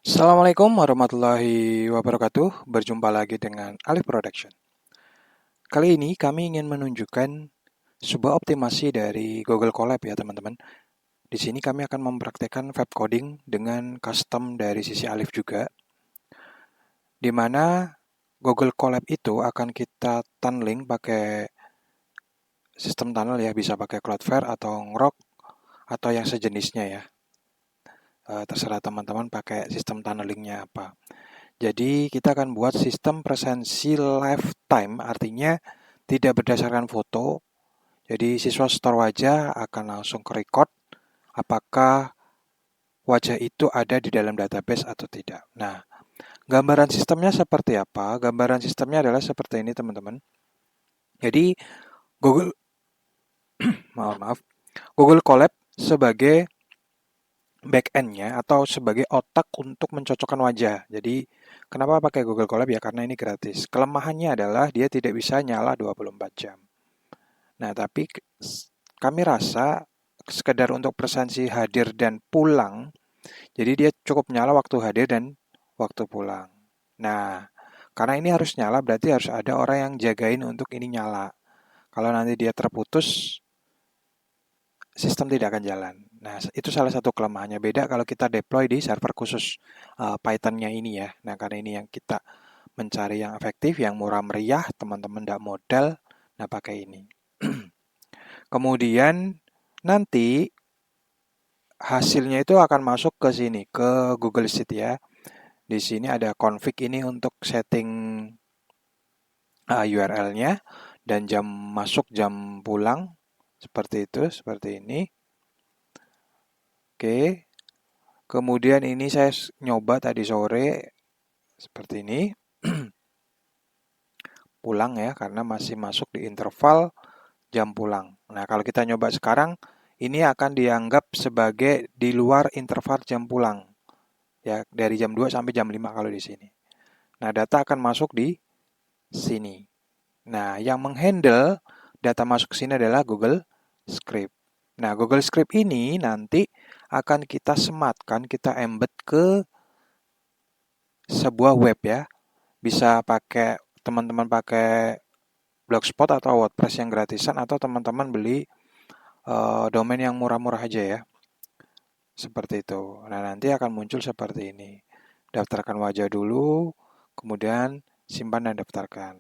Assalamualaikum warahmatullahi wabarakatuh. Berjumpa lagi dengan Alif Production. Kali ini kami ingin menunjukkan sebuah optimasi dari Google Colab ya teman-teman. Di sini kami akan mempraktekkan web coding dengan custom dari sisi Alif juga, di mana Google Colab itu akan kita tunneling pakai sistem tunnel ya, bisa pakai Cloudflare atau Ngrok atau yang sejenisnya ya. Terserah teman-teman pakai sistem tunnelingnya apa. Jadi kita akan buat sistem presensi lifetime, artinya tidak berdasarkan foto. Jadi siswa store wajah akan langsung ke record apakah wajah itu ada di dalam database atau tidak. Nah, gambaran sistemnya seperti apa? Gambaran sistemnya adalah seperti ini teman-teman. Jadi Google maaf, Google Colab sebagai back-end-nya atau sebagai otak untuk mencocokkan wajah. Jadi kenapa pakai Google Colab ya? Karena ini gratis. Kelemahannya adalah dia tidak bisa nyala 24 jam. Nah, tapi kami rasa sekedar untuk presensi hadir dan pulang, jadi dia cukup nyala waktu hadir dan waktu pulang. Nah, karena ini harus nyala berarti harus ada orang yang jagain untuk ini nyala. Kalau nanti dia terputus, sistem tidak akan jalan. Nah, itu salah satu kelemahannya. Beda kalau kita deploy di server khusus Python-nya ini ya. Nah, karena ini yang kita mencari yang efektif, yang murah meriah, teman-teman tidak modal, nah pakai ini. Kemudian nanti hasilnya itu akan masuk ke sini, ke Google Sheet ya. Di sini ada config ini untuk setting URL-nya dan jam masuk, jam pulang. Seperti itu, seperti ini. Oke. Kemudian ini saya nyoba tadi sore seperti ini. Pulang ya, karena masih masuk di interval jam pulang. Nah, kalau kita nyoba sekarang, ini akan dianggap sebagai di luar interval jam pulang. Ya, dari jam 2 sampai jam 5 kalau di sini. Nah, data akan masuk di sini. Nah, yang menghandle data masuk ke sini adalah Google Script. Nah, Google Script ini nanti akan kita sematkan, kita embed ke sebuah web ya. Bisa pakai teman-teman pakai Blogspot atau WordPress yang gratisan atau teman-teman beli domain yang murah-murah aja ya. Seperti itu. Nah, nanti akan muncul seperti ini. Daftarkan wajah dulu, kemudian simpan dan daftarkan.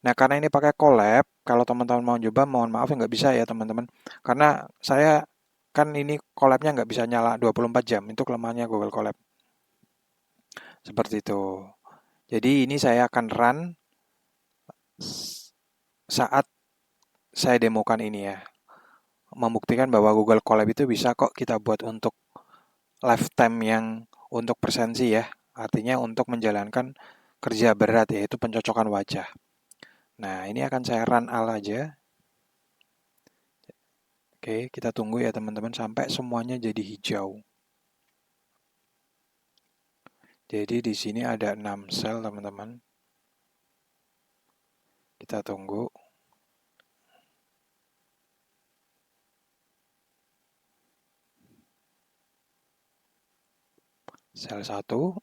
Nah, karena ini pakai collab, kalau teman-teman mau coba, mohon maaf nggak bisa ya teman-teman. Karena saya kan ini collabnya nggak bisa nyala 24 jam, itu kelemahannya Google Colab. Seperti itu. Jadi ini saya akan run saat saya demokan ini ya. Membuktikan bahwa Google Colab itu bisa kok kita buat untuk lifetime yang untuk presensi ya. Artinya untuk menjalankan kerja berat yaitu pencocokan wajah. Nah, ini akan saya run al aja. Oke, kita tunggu ya teman-teman sampai semuanya jadi hijau. Jadi di sini ada 6 sel teman-teman. Kita tunggu. Sel 1.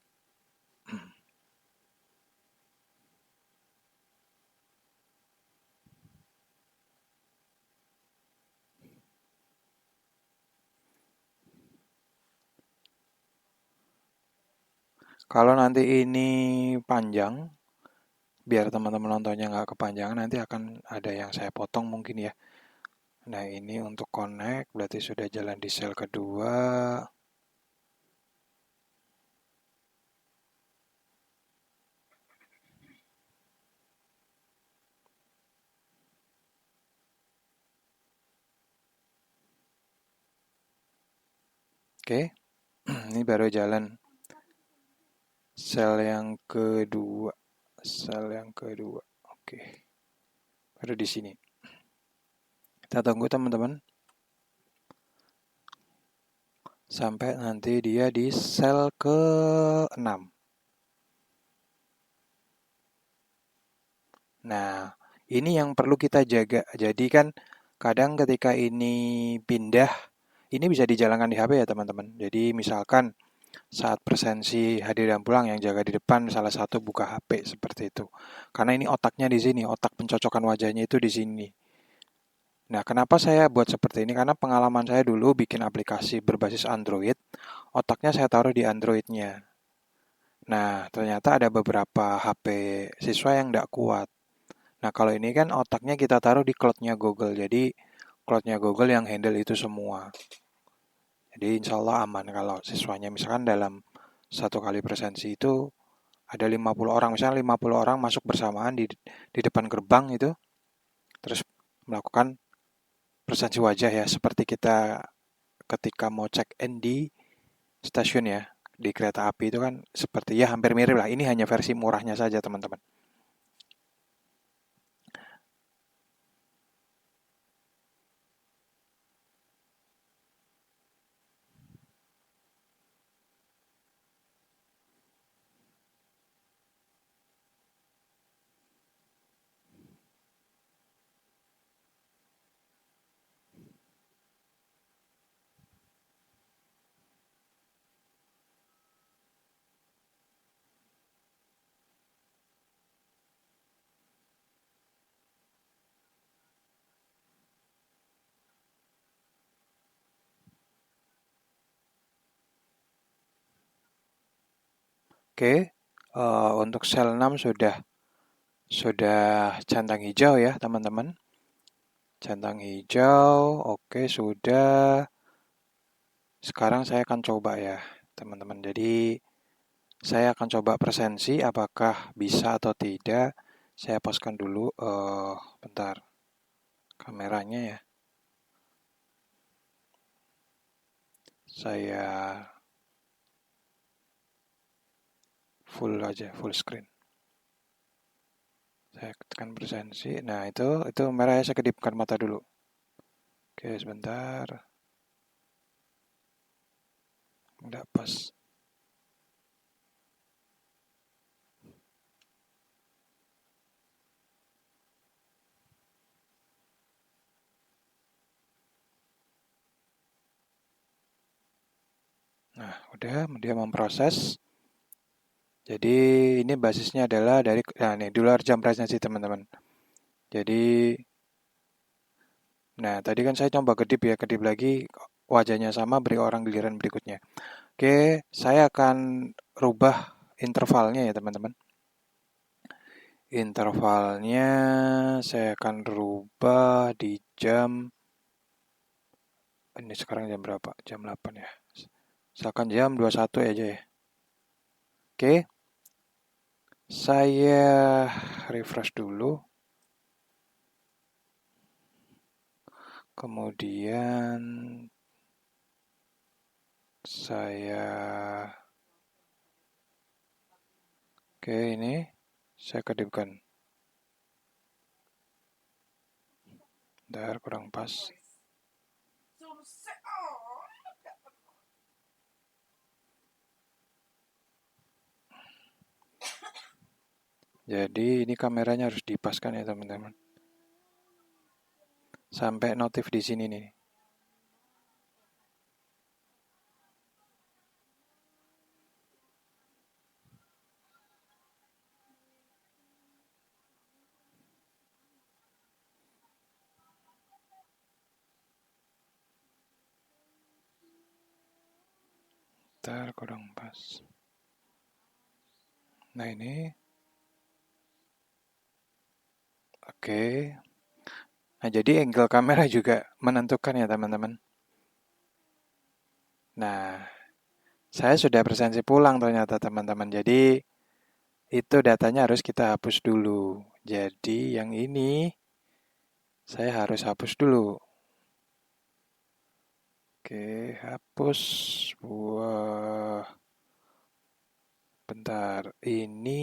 Kalau nanti ini panjang, biar teman-teman nontonnya nggak kepanjangan, nanti akan ada yang saya potong mungkin ya. Nah, ini untuk connect, berarti sudah jalan di sel kedua. Oke, ini baru jalan sel yang kedua. Sel yang kedua. Oke, baru di sini. Kita tunggu teman-teman. Sampai nanti dia di sel ke-6. Nah, ini yang perlu kita jaga. Jadi kan kadang ketika ini pindah, ini bisa dijalankan di HP ya teman-teman. Jadi misalkan saat presensi hadir dan pulang yang jaga di depan salah satu buka HP seperti itu. Karena ini otaknya di sini, otak pencocokan wajahnya itu di sini. Nah, kenapa saya buat seperti ini? Karena pengalaman saya dulu bikin aplikasi berbasis Android, otaknya saya taruh di Androidnya. Nah, ternyata ada beberapa HP siswa yang tidak kuat. Nah, kalau ini kan otaknya kita taruh di cloud-nya Google. Jadi, cloud-nya Google yang handle itu semua. Jadi, insya Allah aman kalau siswanya misalkan dalam satu kali presensi itu ada 50 orang. Misalnya 50 orang masuk bersamaan di depan gerbang itu, terus melakukan presensi wajah ya, seperti kita ketika mau check-in di stasiun ya, di kereta api itu kan seperti ya hampir mirip lah. Ini hanya versi murahnya saja, teman-teman. Oke, untuk sel 6 sudah centang hijau ya, teman-teman. Centang hijau, oke sudah. Sekarang saya akan coba ya, teman-teman. Jadi, saya akan coba presensi apakah bisa atau tidak. Saya poskan dulu, bentar, kameranya ya. Saya full aja, full screen. Saya tekan presensi. Nah, itu merah ya, saya kedipkan mata dulu. Oke, sebentar. Enggak pas. Nah, udah dia memproses. Jadi ini basisnya adalah dari, nah ini di luar jam presensi teman-teman. Jadi, nah tadi kan saya coba kedip ya, kedip lagi wajahnya sama, beri orang giliran berikutnya. Oke, saya akan rubah intervalnya ya teman-teman. Intervalnya saya akan rubah di jam, ini sekarang jam berapa? Jam 8 ya. Misalkan jam 21 aja ya. Oke, saya refresh dulu. Kemudian saya, oke ini saya kedipkan. Bentar, kurang pas. Jadi ini kameranya harus dipaskan ya teman-teman. Sampai notif di sini nih. Bentar, kurang pas. Nah ini, oke. Nah jadi angle kamera juga menentukan ya teman-teman. Nah, saya sudah presensi pulang ternyata teman-teman. Jadi itu datanya harus kita hapus dulu. Jadi yang ini saya harus hapus dulu. Oke, hapus. Wah, bentar. Ini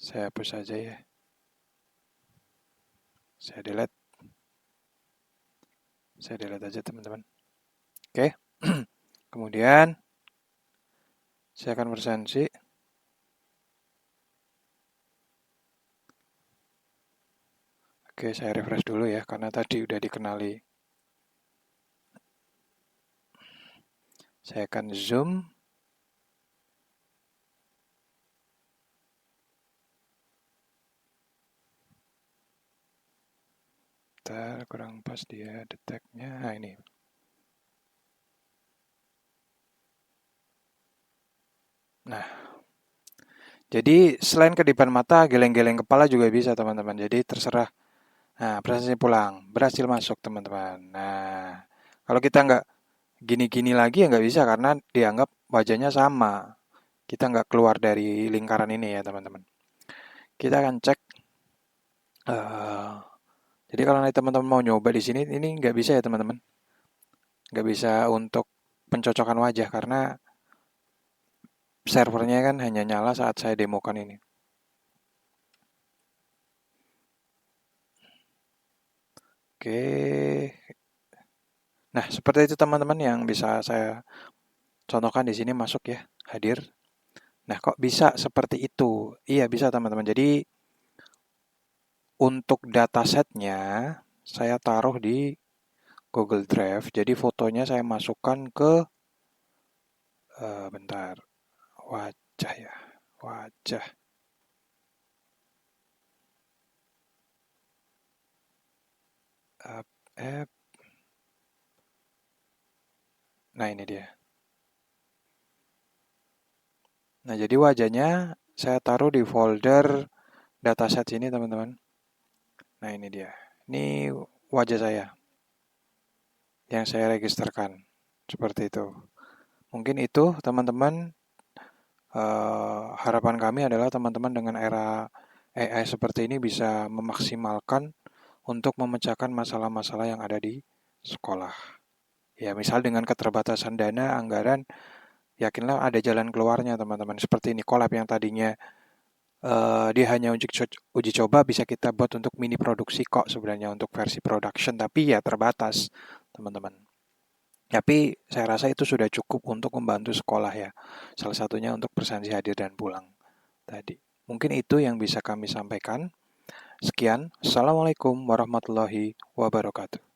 saya hapus saja ya. Saya delete. Saya delete aja teman-teman. Oke. Kemudian saya akan presensi. Oke, saya refresh dulu ya, karena tadi udah dikenali. Saya akan zoom. Bentar, kurang pas dia detect-nya. Nah, ini. Nah, jadi selain kedipan mata, geleng-geleng kepala juga bisa teman-teman. Jadi terserah. Nah, presentasi pulang. Berhasil masuk teman-teman. Nah, kalau kita nggak gini-gini lagi ya nggak bisa karena dianggap wajahnya sama. Kita nggak keluar dari lingkaran ini ya teman-teman. Kita akan cek. eh, jadi kalau nanti teman-teman mau nyoba di sini, ini nggak bisa ya teman-teman. Nggak bisa untuk pencocokan wajah karena servernya kan hanya nyala saat saya demokan ini. Oke. Nah, seperti itu teman-teman yang bisa saya contohkan di sini masuk ya, hadir. Nah, kok bisa seperti itu? Iya, bisa teman-teman. Jadi untuk datasetnya saya taruh di Google Drive. Jadi fotonya saya masukkan ke bentar, wajah ya. Wajah app. Nah, ini dia. Nah, jadi wajahnya saya taruh di folder dataset ini, teman-teman. Nah, ini dia. Ini wajah saya yang saya registerkan. Seperti itu. Mungkin itu, teman-teman. Harapan kami adalah teman-teman dengan era AI seperti ini bisa memaksimalkan untuk memecahkan masalah-masalah yang ada di sekolah. Ya, misal dengan keterbatasan dana, anggaran, yakinlah ada jalan keluarnya teman-teman. Seperti Nikolab yang tadinya dia hanya uji coba, bisa kita buat untuk mini produksi kok sebenarnya untuk versi production, tapi ya terbatas teman-teman. Tapi saya rasa itu sudah cukup untuk membantu sekolah ya. Salah satunya untuk presentasi hadir dan pulang tadi. Mungkin itu yang bisa kami sampaikan. Sekian. Assalamualaikum warahmatullahi wabarakatuh.